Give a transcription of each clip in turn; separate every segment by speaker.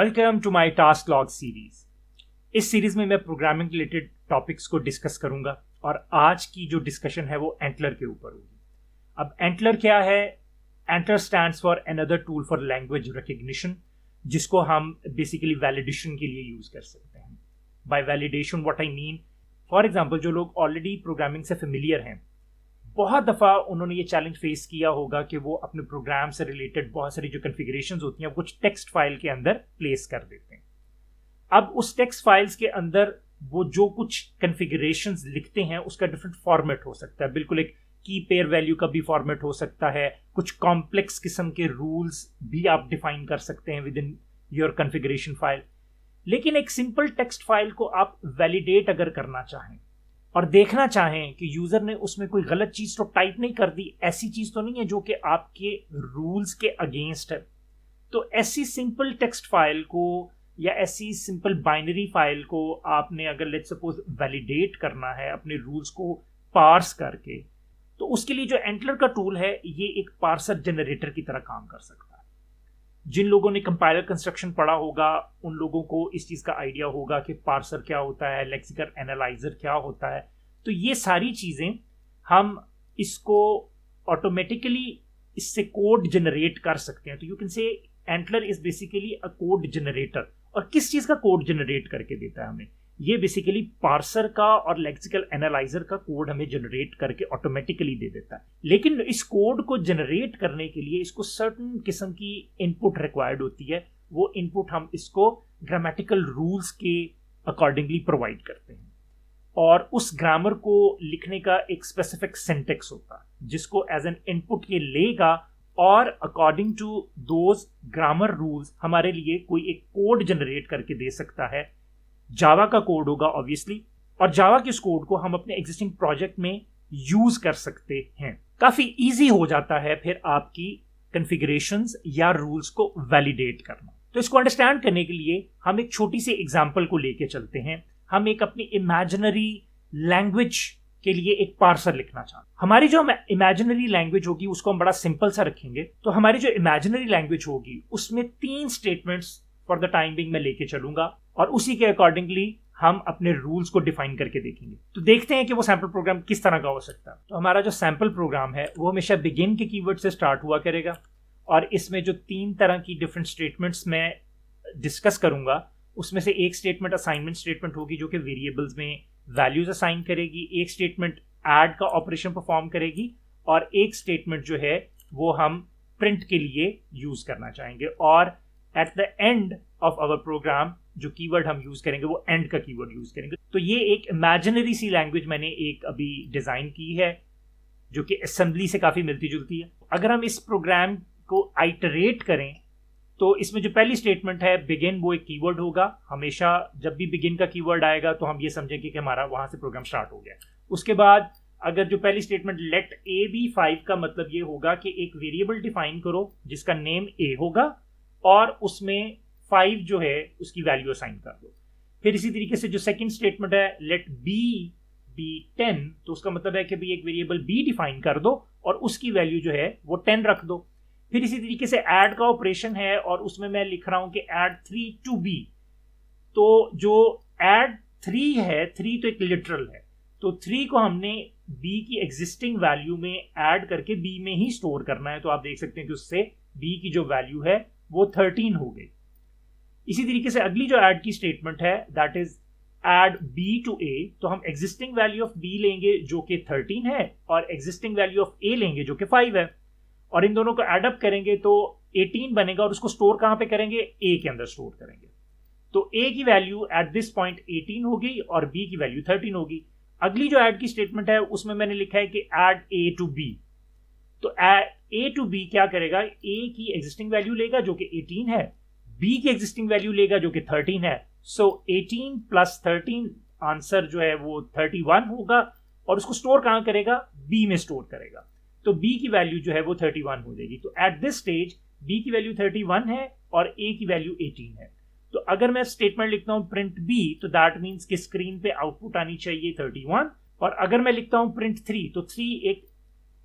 Speaker 1: Welcome to my task log series. इस series में मैं प्रोग्रामिंग रिलेटेड टॉपिक्स को डिस्कस करूंगा और आज की जो डिस्कशन है वो एंटलर के ऊपर होगी। अब एंटलर क्या है? Antler stands for another tool for language recognition, जिसको हम बेसिकली वैलिडेशन के लिए यूज कर सकते हैं। By validation what I mean, for example जो लोग ऑलरेडी प्रोग्रामिंग से फेमिलियर हैं, बहुत दफ़ा उन्होंने ये चैलेंज फेस किया होगा कि वो अपने प्रोग्राम से रिलेटेड बहुत सारी जो कॉन्फ़िगरेशंस होती हैं वो कुछ टेक्स्ट फाइल के अंदर प्लेस कर देते हैं। अब उस टेक्स्ट फाइल्स के अंदर वो जो कुछ कॉन्फ़िगरेशंस लिखते हैं उसका डिफरेंट फॉर्मेट हो सकता है। बिल्कुल एक की पेयर वैल्यू का भी फॉर्मेट हो सकता है, कुछ कॉम्प्लेक्स किस्म के रूल्स भी आप डिफाइन कर सकते हैं with in your configuration file. लेकिन एक सिंपल टेक्स्ट फाइल को आप वैलिडेट अगर करना चाहें और देखना चाहें कि यूजर ने उसमें कोई गलत चीज तो टाइप नहीं कर दी, ऐसी चीज तो नहीं है जो कि आपके रूल्स के अगेंस्ट है, तो ऐसी सिंपल टेक्स्ट फाइल को या ऐसी सिंपल बाइनरी फाइल को आपने अगर लेट्स सपोज वैलिडेट करना है अपने रूल्स को पार्स करके, तो उसके लिए जो एंटलर का टूल है ये एक पार्सर जनरेटर की तरह काम कर सकता है। जिन लोगों ने कंपाइलर कंस्ट्रक्शन पढ़ा होगा उन लोगों को इस चीज का आइडिया होगा कि पार्सर क्या होता है, लेक्सिकल एनालाइजर क्या होता है। तो ये सारी चीजें हम इसको ऑटोमेटिकली इससे कोड जनरेट कर सकते हैं। तो you can say antler is basically a code generator. और किस चीज का कोड जनरेट करके देता है हमें? ये बेसिकली पार्सर का और लेक्सिकल एनालाइजर का कोड हमें जनरेट करके ऑटोमेटिकली दे देता है। लेकिन इस कोड को जनरेट करने के लिए इसको सर्टेन किस्म की इनपुट रिक्वायर्ड होती है। वो इनपुट हम इसको ग्रामेटिकल रूल्स के अकॉर्डिंगली प्रोवाइड करते हैं और उस ग्रामर को लिखने का एक स्पेसिफिक सिंटेक्स होता है जिसको एज एन इनपुट ये लेगा और according to those grammar rules हमारे लिए कोई एक कोड जनरेट करके दे सकता है। जावा का कोड होगा ऑब्वियसली, और जावा के इस कोड को हम अपने एग्जिस्टिंग प्रोजेक्ट में यूज कर सकते हैं। काफी इजी हो जाता है फिर आपकी कॉन्फ़िगरेशंस या रूल्स को वैलिडेट करना। तो इसको अंडरस्टैंड करने के लिए हम एक छोटी सी एग्जांपल को लेके चलते हैं। हम एक अपनी इमेजिनरी लैंग्वेज के लिए एक पार्सर लिखना चाहते हैं। हमारी जो इमेजिनरी लैंग्वेज होगी उसको हम बड़ा सिंपल सा रखेंगे। तो हमारी जो इमेजिनरी लैंग्वेज होगी उसमें 3 statements for the time being मैं लेके चलूंगा और उसी के अकॉर्डिंगली हम अपने रूल्स को डिफाइन करके देखेंगे। तो देखते हैं कि वो सैंपल प्रोग्राम किस तरह का हो सकता है। तो हमारा जो सैंपल प्रोग्राम है वो हमेशा बिगिन के कीवर्ड से स्टार्ट हुआ करेगा और इसमें जो 3 तरह की डिफरेंट स्टेटमेंट्स मैं डिस्कस करूंगा उसमें से एक स्टेटमेंट असाइनमेंट स्टेटमेंट होगी जो कि वेरिएबल्स में वैल्यूज असाइन करेगी, एक स्टेटमेंट ऐड का ऑपरेशन परफॉर्म करेगी और एक स्टेटमेंट जो है वो हम प्रिंट के लिए यूज करना चाहेंगे। और at the end of our program जो कीवर्ड हम यूज करेंगे वो एंड का कीवर्ड यूज करेंगे। तो ये एक इमेजिनरी सी लैंग्वेज मैंने एक अभी डिजाइन की है जो कि असेंबली से काफी मिलती जुलती है। अगर हम इस प्रोग्राम को आइटरेट करें तो इसमें जो पहली स्टेटमेंट है बिगिन, वो एक कीवर्ड होगा। हमेशा जब भी बिगिन का कीवर्ड आएगा तो हम ये समझेंगे कि हमारा वहां से प्रोग्राम स्टार्ट हो गया। उसके बाद अगर जो पहली स्टेटमेंट लेट ए बी 5 का मतलब ये होगा कि एक वेरिएबल डिफाइन करो जिसका नेम ए होगा और उसमें 5 जो है उसकी वैल्यू असाइन कर दो। फिर इसी तरीके से जो सेकंड स्टेटमेंट है लेट बी बी 10, तो उसका मतलब है कि भी एक वेरिएबल बी डिफाइन कर दो और उसकी वैल्यू जो है वो 10 रख दो। फिर इसी तरीके से ऐड का ऑपरेशन है और उसमें मैं लिख रहा हूं कि ऐड 3 टू बी। तो जो ऐड 3 है, 3 तो एक लिटरल है, तो 3 को हमने बी की एग्जिस्टिंग वैल्यू में ऐड करके बी में ही स्टोर करना है। तो आप देख सकते हैं कि उससे बी की जो वैल्यू है वो 13 हो गई। इसी तरीके से अगली जो ऐड की स्टेटमेंट है that is add b to a. तो हम एग्जिस्टिंग वैल्यू ऑफ बी लेंगे जो कि 13 है और एग्जिस्टिंग वैल्यू ऑफ ए लेंगे जो कि 5 है और इन दोनों को ऐड अप करेंगे तो 18 बनेगा और उसको स्टोर कहां पे करेंगे? ए के अंदर स्टोर करेंगे। तो ए की वैल्यू एट दिस पॉइंट 18 होगी और बी की वैल्यू 13 होगी। अगली जो ऐड की स्टेटमेंट है उसमें मैंने लिखा है कि ऐड ए टू बी। तो ए टू बी क्या करेगा? ए की एग्जिस्टिंग वैल्यू लेगा जो कि 18 है, बी की एग्जिस्टिंग वैल्यू लेगा जो कि 13 है। सो 18 प्लस 13 आंसर जो है वो 31 होगा और उसको स्टोर कहां करेगा? बी में स्टोर करेगा। तो बी की वैल्यू जो है वो 31 हो जाएगी। तो एट दिस स्टेज बी की वैल्यू 31 है और ए की वैल्यू 18 है। तो अगर मैं स्टेटमेंट लिखता हूं प्रिंट बी तो दैट मीन्स कि स्क्रीन पे आउटपुट आनी चाहिए 31। और अगर मैं लिखता हूं प्रिंट 3 तो 3 एक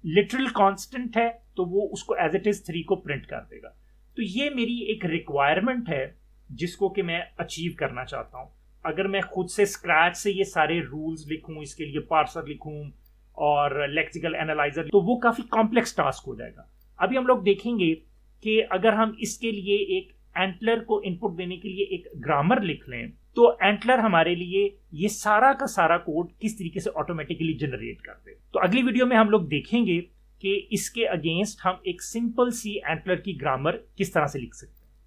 Speaker 1: लिटरल कांस्टेंट है तो वो उसको एज इट इज 3 को प्रिंट कर देगा। तो ये मेरी एक रिक्वायरमेंट है जिसको कि मैं अचीव करना चाहता हूँ। अगर मैं खुद से स्क्रैच से ये सारे रूल्स लिखूं, इसके लिए पार्सर लिखूं और लेक्सिकल एनालाइजर, तो वो काफ़ी कॉम्प्लेक्स टास्क हो जाएगा। अभी हम लोग देखेंगे कि अगर हम इसके लिए एक एंटलर को इनपुट देने के लिए एक ग्रामर लिख लें, तो एंटलर हमारे लिए ये सारा का सारा कोड किस तरीके से ऑटोमेटिकली जनरेट कर दे। तो अगली वीडियो में हम लोग देखेंगे कि इसके अगेंस्ट हम एक सिंपल सी एंटलर की ग्रामर किस तरह से लिख सकते हैं।